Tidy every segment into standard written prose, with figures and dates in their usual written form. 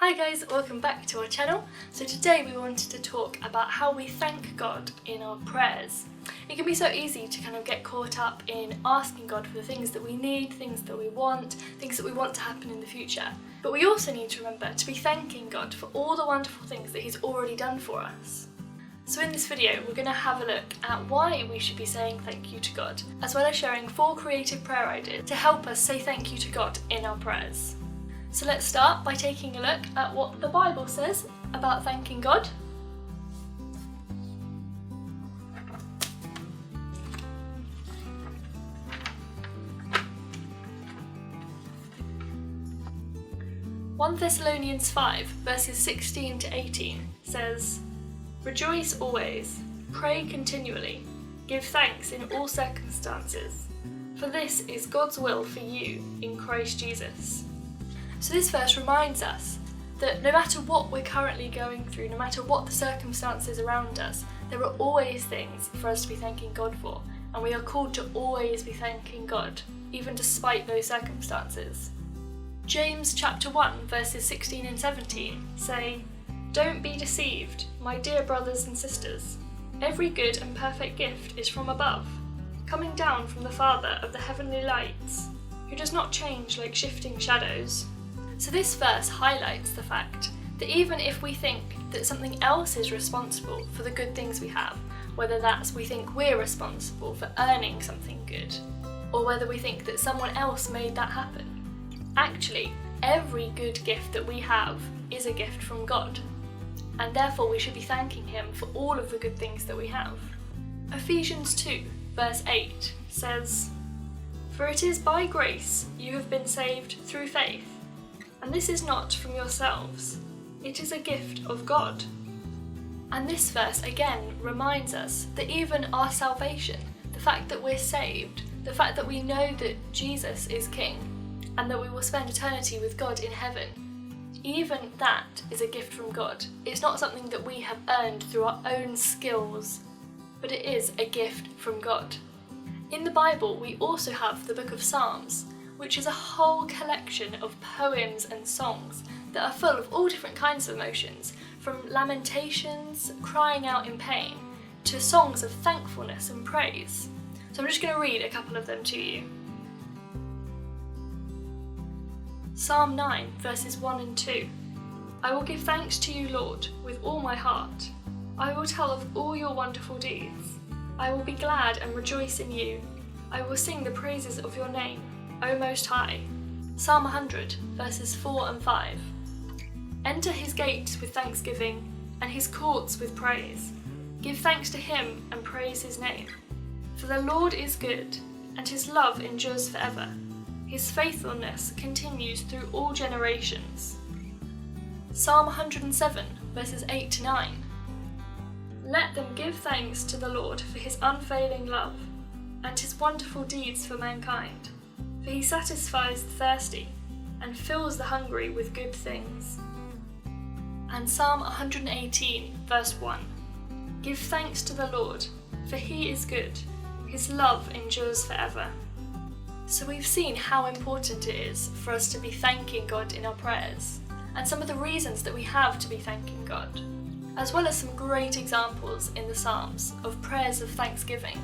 Hi guys, welcome back to our channel. So today we wanted to talk about how we thank God in our prayers. It can be so easy to kind of get caught up in asking God for the things that we need, things that we want to happen in the future. But we also need to remember to be thanking God for all the wonderful things that He's already done for us. So in this video we're going to have a look at why we should be saying thank you to God, as well as sharing 4 creative prayer ideas to help us say thank you to God in our prayers. So let's start by taking a look at what the Bible says about thanking God. Thessalonians 5 verses 16 to 18 says, "Rejoice always, pray continually, give thanks in all circumstances, for this is God's will for you in Christ Jesus." So this verse reminds us that no matter what we're currently going through, no matter what the circumstances around us, there are always things for us to be thanking God for, and we are called to always be thanking God, even despite those circumstances. James chapter 1 verses 16 and 17 say, "Don't be deceived, my dear brothers and sisters. Every good and perfect gift is from above, coming down from the Father of the heavenly lights, who does not change like shifting shadows." So this verse highlights the fact that even if we think that something else is responsible for the good things we have, whether that's we think we're responsible for earning something good, or whether we think that someone else made that happen, actually every good gift that we have is a gift from God, and therefore we should be thanking Him for all of the good things that we have. Ephesians 2 verse 8 says, "For it is by grace you have been saved through faith, and this is not from yourselves, it is a gift of God." And this verse again reminds us that even our salvation, the fact that we're saved, the fact that we know that Jesus is King, and that we will spend eternity with God in heaven, even that is a gift from God. It's not something that we have earned through our own skills, but it is a gift from God. In the Bible we also have the book of Psalms, which is a whole collection of poems and songs that are full of all different kinds of emotions, from lamentations, crying out in pain, to songs of thankfulness and praise. So I'm just going to read a couple of them to you. Psalm 9 verses 1 and 2. "I will give thanks to you, Lord, with all my heart. I will tell of all your wonderful deeds. I will be glad and rejoice in you. I will sing the praises of your name, O Most High." Psalm 100 verses 4 and 5. "Enter his gates with thanksgiving and his courts with praise. Give thanks to him and praise his name. For the Lord is good, and his love endures forever. His faithfulness continues through all generations." Psalm 107 verses 8 to 9. "Let them give thanks to the Lord for his unfailing love and his wonderful deeds for mankind. For he satisfies the thirsty and fills the hungry with good things." And Psalm 118 verse 1. "Give thanks to the Lord, for he is good, his love endures forever." So we've seen how important it is for us to be thanking God in our prayers, and some of the reasons that we have to be thanking God, as well as some great examples in the Psalms of prayers of thanksgiving.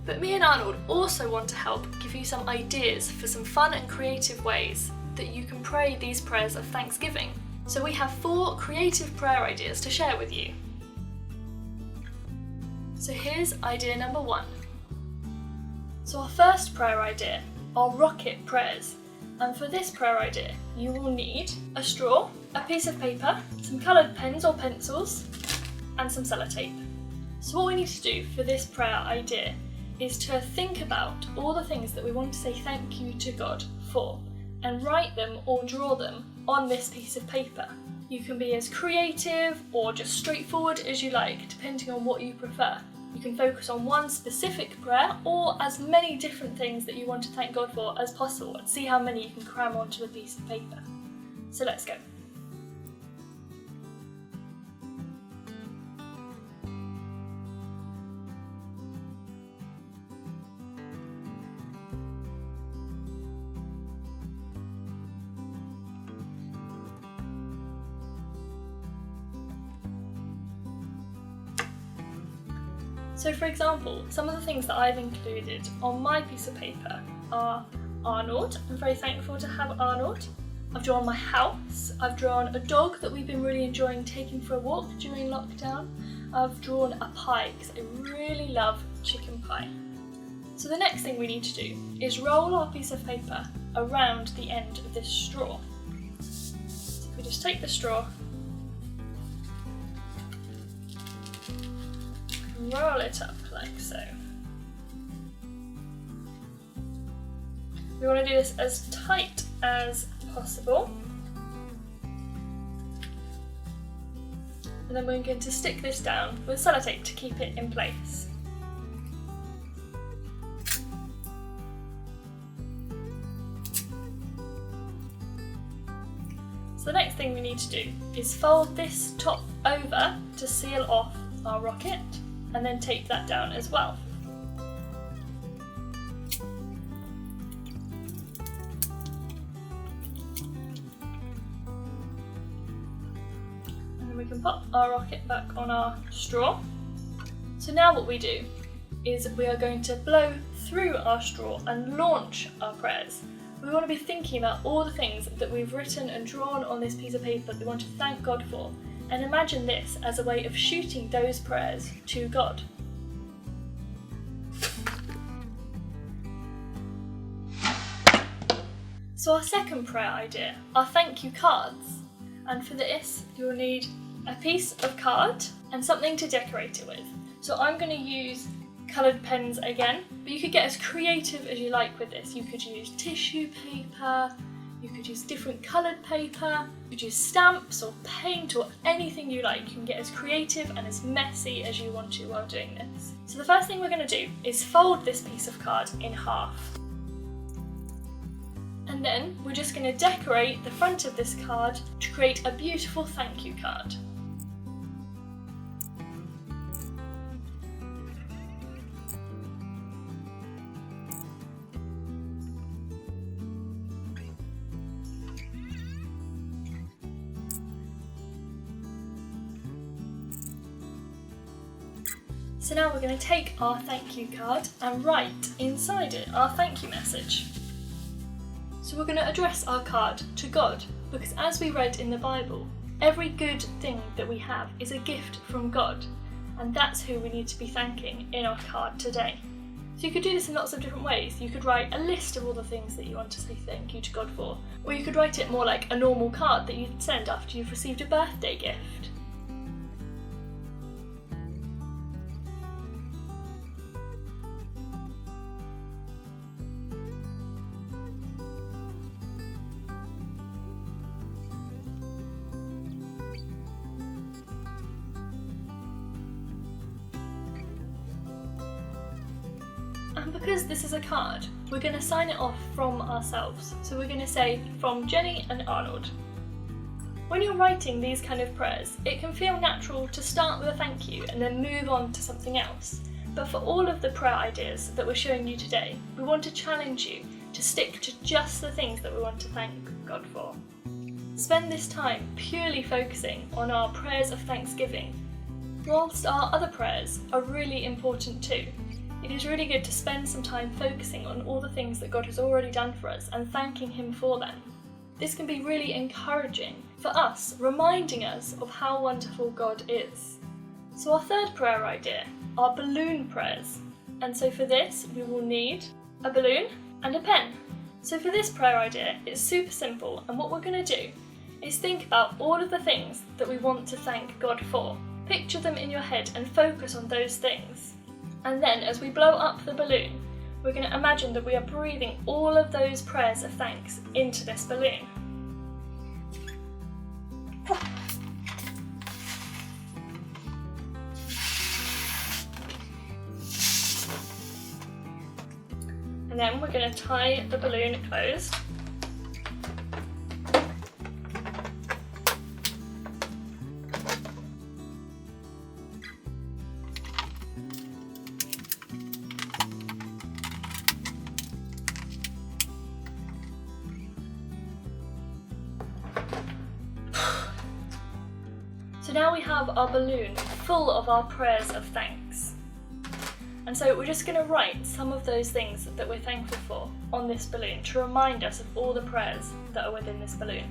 But me and Arnold also want to help give you some ideas for some fun and creative ways that you can pray these prayers of thanksgiving. So we have 4 creative prayer ideas to share with you. So here's idea number 1. So our first prayer idea are rocket prayers, and for this prayer idea you will need a straw, a piece of paper, some coloured pens or pencils, and some sellotape. So what we need to do for this prayer idea is to think about all the things that we want to say thank you to God for, and write them or draw them on this piece of paper. You can be as creative or just straightforward as you like, depending on what you prefer. You can focus on one specific prayer or as many different things that you want to thank God for as possible, and see how many you can cram onto a piece of paper. So let's go. So for example, some of the things that I've included on my piece of paper are Arnold. I'm very thankful to have Arnold. I've drawn my house. I've drawn a dog that we've been really enjoying taking for a walk during lockdown. I've drawn a pie because I really love chicken pie. So the next thing we need to do is roll our piece of paper around the end of this straw. So if we just take the straw, roll it up like so. We want to do this as tight as possible. And then we're going to stick this down with sellotape to keep it in place. So the next thing we need to do is fold this top over to seal off our rocket and then tape that down as well. And then we can pop our rocket back on our straw. So now what we do is we are going to blow through our straw and launch our prayers. We want to be thinking about all the things that we've written and drawn on this piece of paper that we want to thank God for, and imagine this as a way of shooting those prayers to God. So our second prayer idea are thank you cards, and for this you'll need a piece of card and something to decorate it with. So I'm going to use coloured pens again, but you could get as creative as you like with this. You could use tissue paper, you could use different coloured paper, you could use stamps or paint or anything you like. You can get as creative and as messy as you want to while doing this. So the first thing we're going to do is fold this piece of card in half. And then we're just going to decorate the front of this card to create a beautiful thank you card. So now we're going to take our thank you card and write inside it our thank you message. So we're going to address our card to God, because as we read in the Bible, every good thing that we have is a gift from God, and that's who we need to be thanking in our card today. So you could do this in lots of different ways. You could write a list of all the things that you want to say thank you to God for, or you could write it more like a normal card that you'd send after you've received a birthday gift. And because this is a card, we're going to sign it off from ourselves. So we're going to say, from Jenny and Arnold. When you're writing these kind of prayers, it can feel natural to start with a thank you and then move on to something else. But for all of the prayer ideas that we're showing you today, we want to challenge you to stick to just the things that we want to thank God for. Spend this time purely focusing on our prayers of thanksgiving, whilst our other prayers are really important too. It is really good to spend some time focusing on all the things that God has already done for us and thanking Him for them. This can be really encouraging for us, reminding us of how wonderful God is. So our third prayer idea are balloon prayers. And so for this, we will need a balloon and a pen. So for this prayer idea, it's super simple, and what we're going to do is think about all of the things that we want to thank God for. Picture them in your head and focus on those things. And then as we blow up the balloon, we're going to imagine that we are breathing all of those prayers of thanks into this balloon. And then we're going to tie the balloon closed. So now we have our balloon full of our prayers of thanks. And so we're just going to write some of those things that we're thankful for on this balloon to remind us of all the prayers that are within this balloon.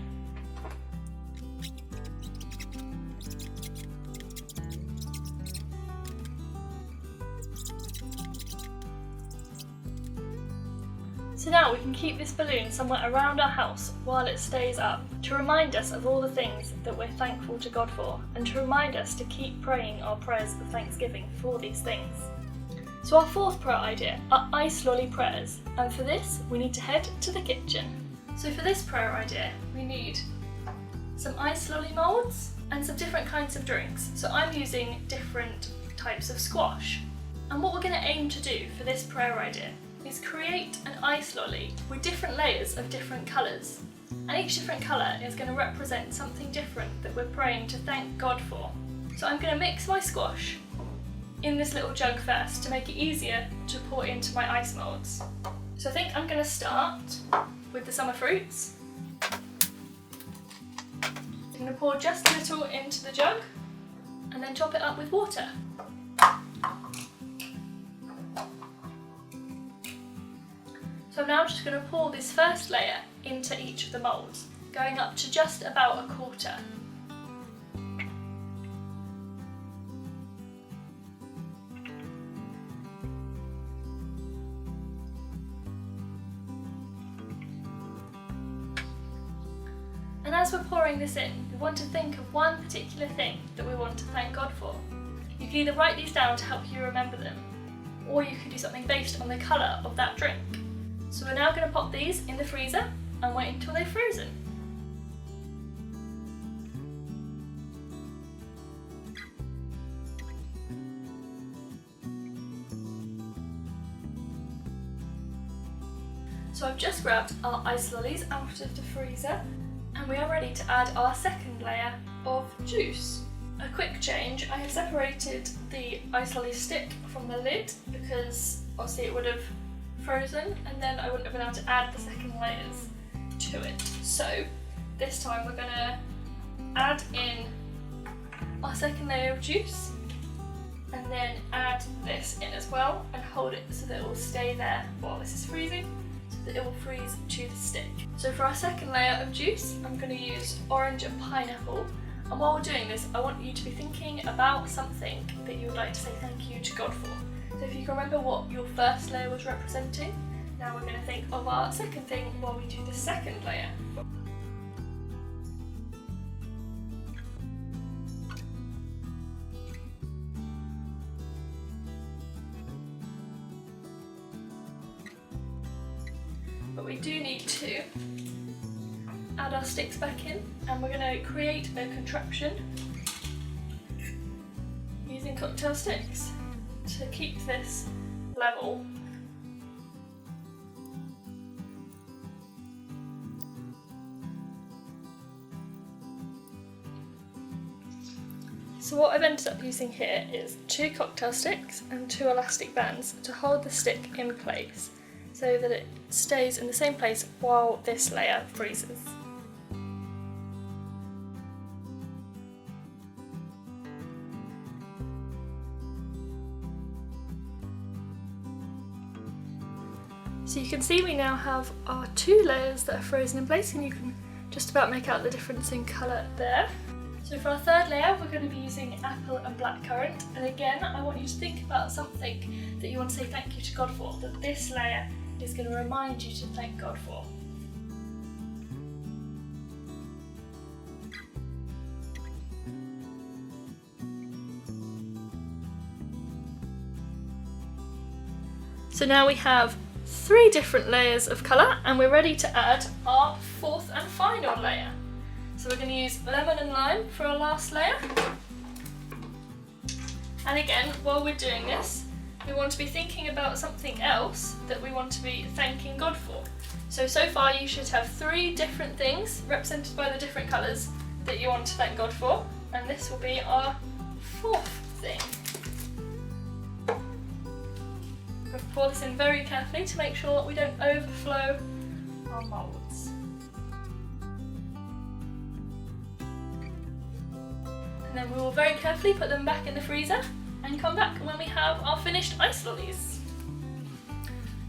So now we can keep this balloon somewhere around our house while it stays up to remind us of all the things that we're thankful to God for, and to remind us to keep praying our prayers of thanksgiving for these things. So our fourth prayer idea are ice lolly prayers, and for this we need to head to the kitchen. So for this prayer idea we need some ice lolly moulds and some different kinds of drinks. So I'm using different types of squash. And what we're going to aim to do for this prayer idea is create an ice lolly with different layers of different colours. And each different colour is going to represent something different that we're praying to thank God for. So I'm going to mix my squash in this little jug first to make it easier to pour into my ice moulds. So I think I'm going to start with the summer fruits. I'm going to pour just a little into the jug and then top it up with water. So I'm now just going to pour this first layer into each of the moulds, going up to just about a quarter. And as we're pouring this in, we want to think of one particular thing that we want to thank God for. You can either write these down to help you remember them, or you can do something based on the colour of that drink. So we're now going to pop these in the freezer and wait until they're frozen. So I've just grabbed our ice lollies out of the freezer and we are ready to add our second layer of juice. A quick change, I have separated the ice lolly stick from the lid because obviously it would have frozen and then I wouldn't have been able to add the second layers to it. So this time we're going to add in our second layer of juice and then add this in as well and hold it so that it will stay there while this is freezing, so that it will freeze to the stick. So for our second layer of juice I'm going to use orange and pineapple, and while we're doing this I want you to be thinking about something that you would like to say thank you to God for. So if you can remember what your first layer was representing, now we're going to think of our second thing while we do the second layer. But we do need to add our sticks back in, and we're going to create a contraption using cocktail sticks to keep this level. So what I've ended up using here is 2 cocktail sticks and 2 elastic bands to hold the stick in place so that it stays in the same place while this layer freezes. So you can see we now have our 2 layers that are frozen in place, and you can just about make out the difference in colour there. So for our third layer we're going to be using apple and blackcurrant, and again I want you to think about something that you want to say thank you to God for, that this layer is going to remind you to thank God for. So now we have 3 different layers of colour and we're ready to add our 4th and final layer. So we're going to use lemon and lime for our last layer. And again, while we're doing this, we want to be thinking about something else that we want to be thanking God for. So far you should have 3 different things represented by the different colours that you want to thank God for, and this will be our 4th thing. We'll pour this in very carefully to make sure that we don't overflow our moulds. And then we will very carefully put them back in the freezer and come back when we have our finished ice lollies.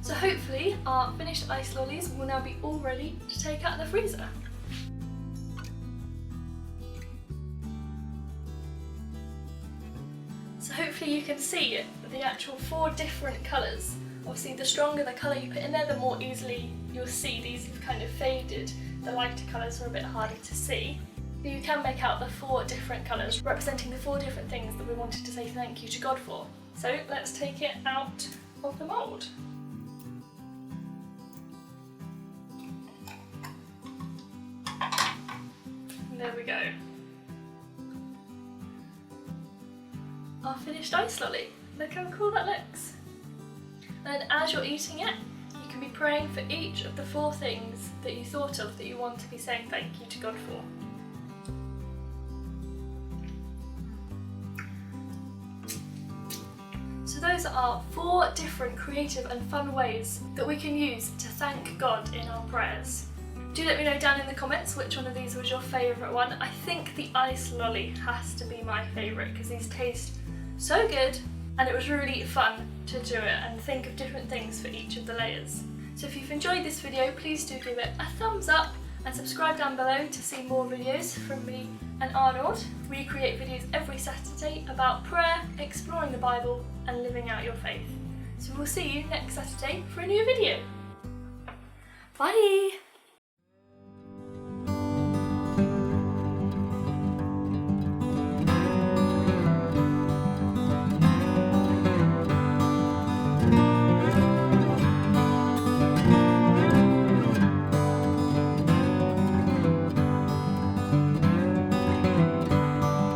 So hopefully our finished ice lollies will now be all ready to take out of the freezer. So hopefully you can see the actual 4 different colours. Obviously the stronger the colour you put in there, the more easily you'll see these have kind of faded. The lighter colours are a bit harder to see. But you can make out the 4 different colours representing the 4 different things that we wanted to say thank you to God for. So let's take it out of the mould. There we go. Our finished ice lolly. Look how cool that looks. And as you're eating it, you can be praying for each of the 4 things that you thought of that you want to be saying thank you to God for. So those are 4 different creative and fun ways that we can use to thank God in our prayers. Do let me know down in the comments which one of these was your favourite one. I think the ice lolly has to be my favourite because these taste so good and it was really fun to do it and think of different things for each of the layers. So if you've enjoyed this video, please do give it a thumbs up and subscribe down below to see more videos from me and Arnold. We create videos every Saturday about prayer, exploring the Bible and living out your faith. So we'll see you next Saturday for a new video. Bye!